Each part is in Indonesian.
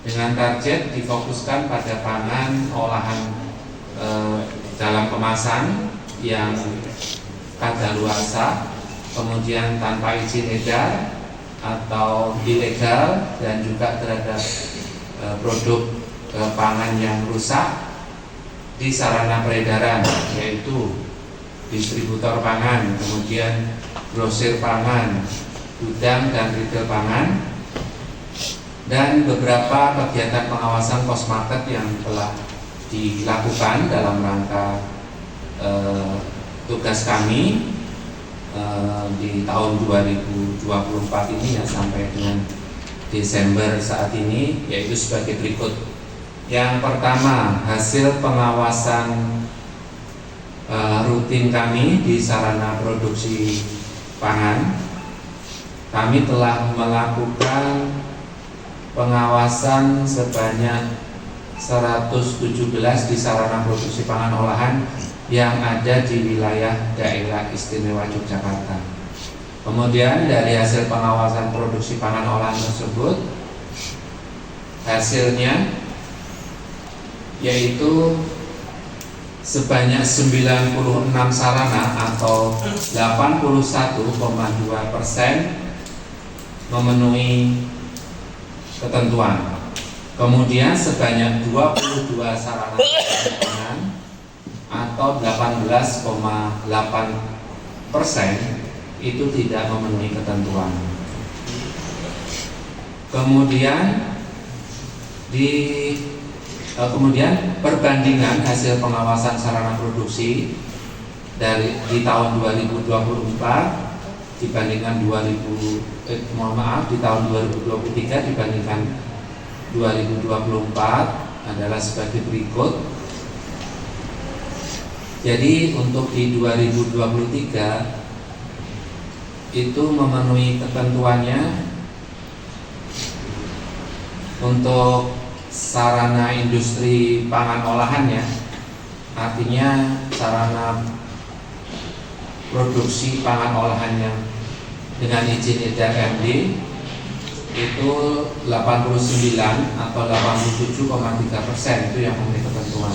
dengan target difokuskan pada pangan olahan dalam kemasan yang kadaluarsa, kemudian tanpa izin edar atau ilegal, dan juga terhadap produk pangan yang rusak di sarana peredaran, yaitu distributor pangan, kemudian grosir pangan, gudang dan retail pangan, dan beberapa kegiatan pengawasan pos market yang telah dilakukan dalam rangka tugas kami di tahun 2024 ini ya, sampai dengan Desember saat ini, yaitu sebagai berikut. Yang pertama, hasil pengawasan rutin kami di sarana produksi pangan. Kami telah melakukan pengawasan sebanyak 117 di sarana produksi pangan olahan yang ada di wilayah daerah istimewa Yogyakarta. Kemudian dari hasil pengawasan produksi pangan olahan tersebut, hasilnya yaitu sebanyak 96 sarana atau 81,2% memenuhi ketentuan. Kemudian sebanyak 22 sarana pangan atau 18,8% itu tidak memenuhi ketentuan. Kemudian perbandingan hasil pengawasan sarana produksi di tahun 2024 dibandingkan di tahun 2023 dibandingkan 2024 adalah sebagai berikut. Jadi untuk di 2023 itu memenuhi ketentuannya untuk sarana industri pangan olahannya, artinya sarana produksi pangan olahan yang dengan izin edar MD itu 89 atau 87,3% itu yang memenuhi ketentuan.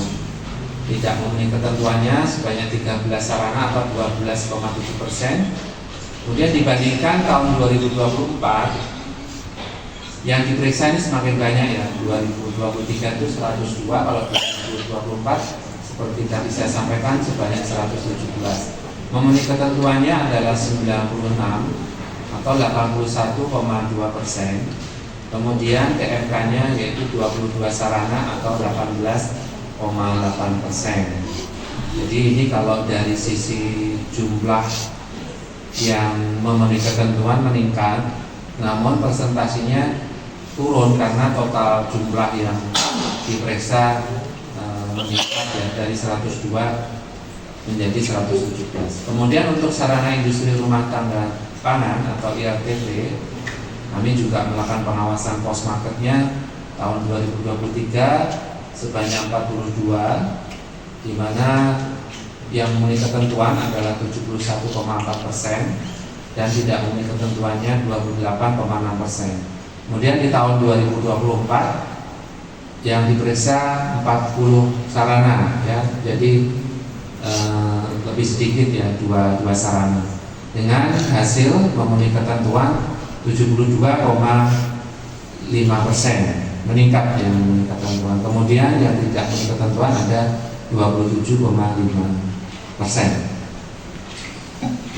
Tidak memenuhi ketentuannya sebanyak 13 sarana atau 12,7%. Kemudian dibandingkan tahun 2024 yang diperiksa ini semakin banyak ya. 2023 itu 102, kalau 2024 seperti tadi saya sampaikan sebanyak 117. Memenuhi ketentuannya adalah 96 atau 81,2%. Kemudian TMK-nya yaitu 22 sarana atau 18,8%. Jadi ini kalau dari sisi jumlah yang memenuhi ketentuan meningkat, namun persentasinya turun karena total jumlah yang diperiksa meningkat ya, dari 102 menjadi 117. Kemudian untuk sarana industri rumah tangga pangan atau IRTP, kami juga melakukan pengawasan pos marketnya tahun 2023 sebanyak 42, di mana yang memenuhi ketentuan adalah 71,4% dan tidak memenuhi ketentuannya 28,6%. Kemudian di tahun 2024 yang diperiksa 40 sarana ya, jadi lebih sedikit ya, dua sarana dengan hasil memenuhi ketentuan 72,5%, meningkat yang memenuhi ketentuan. Kemudian yang tidak memenuhi ketentuan ada 27,5%,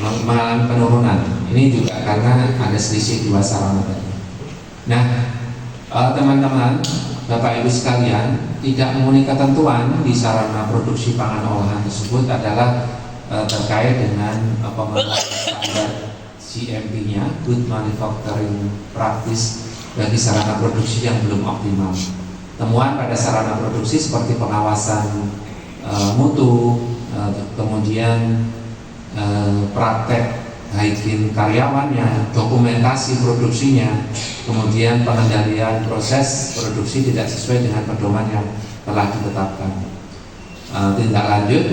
mengalami penurunan. Ini juga karena ada selisih dua sarana tadi. Nah, teman-teman, Bapak Ibu sekalian, tidak memenuhi ketentuan di sarana produksi pangan olahan tersebut adalah terkait dengan pemenuhan standar GMP-nya, Good Manufacturing Practice, bagi sarana produksi yang belum optimal. Temuan pada sarana produksi seperti pengawasan mutu, kemudian praktek hygiene karyawannya, dokumentasi produksinya, kemudian pengendalian proses produksi tidak sesuai dengan pedoman yang telah ditetapkan. Tindak lanjut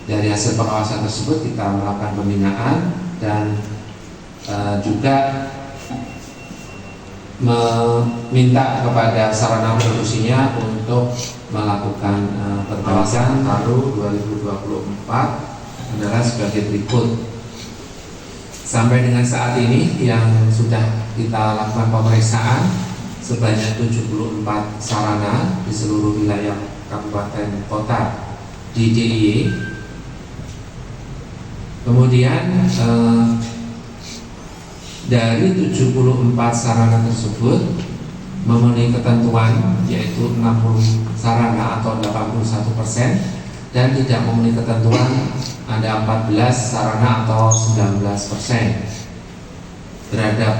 dari hasil pengawasan tersebut kita melakukan pembinaan dan juga meminta kepada sarana produksinya untuk melakukan perbaikan tahun 2024 adalah sebagai berikut. Sampai dengan saat ini yang sudah kita lakukan pemeriksaan sebanyak 74 sarana di seluruh wilayah kabupaten kota di DIY. Kemudian dari 74 sarana tersebut memenuhi ketentuan, yaitu 60 sarana atau 81%, dan tidak memenuhi ketentuan ada 14 sarana atau 19%. Terhadap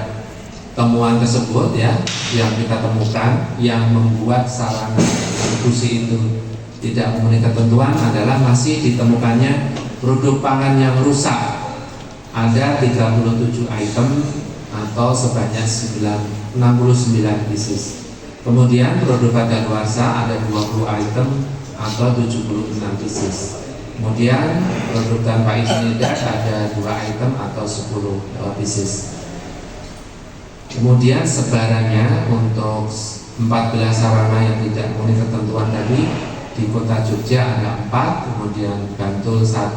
temuan tersebut ya, yang kita temukan yang membuat sarana distribusi itu tidak memenuhi ketentuan adalah masih ditemukannya produk pangan yang rusak. Ada 37 item atau sebanyak 69 pieces. Kemudian produk kadaluarsa ada 20 item atau 76 pieces. Kemudian produk tanpa izin edar ada 2 item atau 10 pieces. Kemudian sebarannya untuk 14 sarana yang tidak memenuhi ketentuan tadi di Kota Jogja ada 4, kemudian Bantul 1,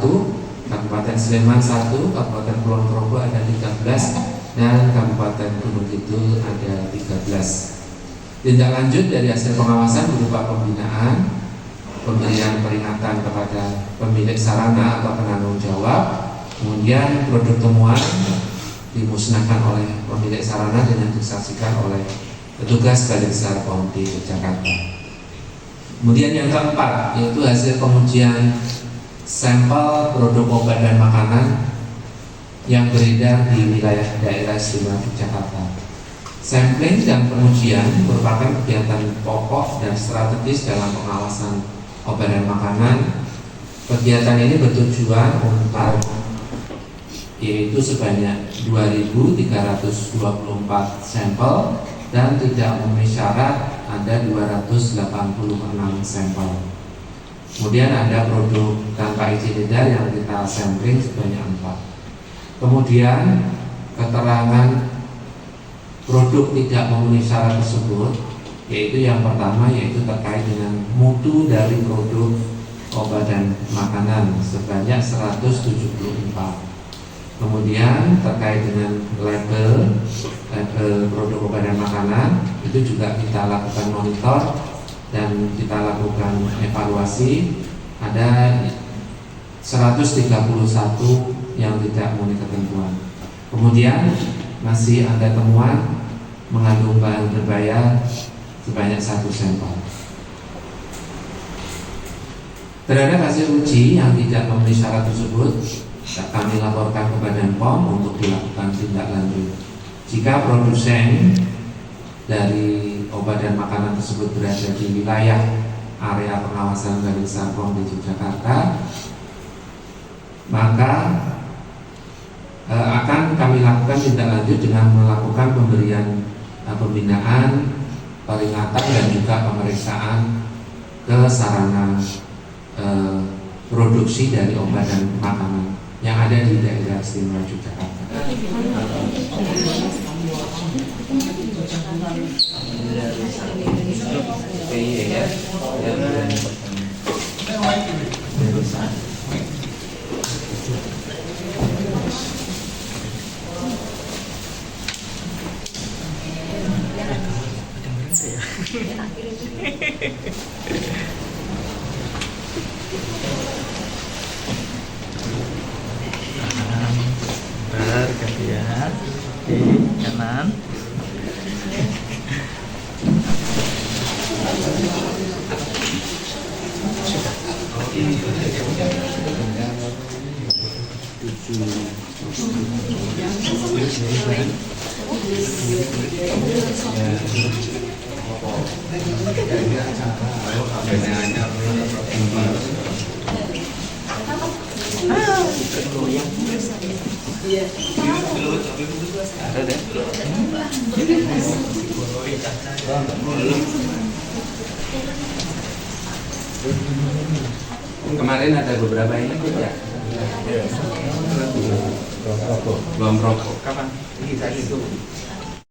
Kabupaten Sleman 1, Kabupaten Kulon Progo ada 13, dan Kabupaten Gunung Kidul ada 13. Tindak lanjut dari hasil pengawasan berupa pembinaan, pemberian peringatan kepada pemilik sarana atau penanggung jawab, kemudian produk temuan dimusnahkan oleh pemilik sarana dan disaksikan oleh petugas Balai Besar POM di Yogyakarta. Kemudian yang keempat yaitu hasil pengujian sampel produk obat dan makanan yang beredar di wilayah daerah istimewa Yogyakarta. Sampling dan pengujian merupakan kegiatan pokok dan strategis dalam pengawasan obat dan makanan. Kegiatan ini bertujuan untuk yaitu sebanyak 2.324 sampel dan tidak memenuhi syarat ada 286 sampel. Kemudian ada produk tanpa izin edar yang kita sampling sebanyak 4. Kemudian keterangan produk tidak memenuhi syarat tersebut, yaitu yang pertama yaitu terkait dengan mutu dari produk obat dan makanan sebanyak 174. Kemudian terkait dengan label produk obat dan makanan itu juga kita lakukan monitor dan kita lakukan evaluasi. Ada 131 yang tidak memenuhi ketentuan. Kemudian masih ada temuan mengandung bahan berbahaya sebanyak 1 sampel. Terhadap hasil uji yang tidak memenuhi syarat tersebut, kami laporkan ke Badan POM untuk dilakukan tindak lanjut. Jika produsen dari obat dan makanan tersebut berada di wilayah area pengawasan Balai Besar POM di Yogyakarta, maka akan kami lakukan tindak lanjut dengan melakukan pemberian pembinaan, peringatan dan juga pemeriksaan ke sarana produksi dari obat dan makanan yang ada di daerah istimewa Yogyakarta. Ganti ya di kanan. Kemarin ada beberapa ini ya. Belum rokok. Kapan? Ini tadi itu.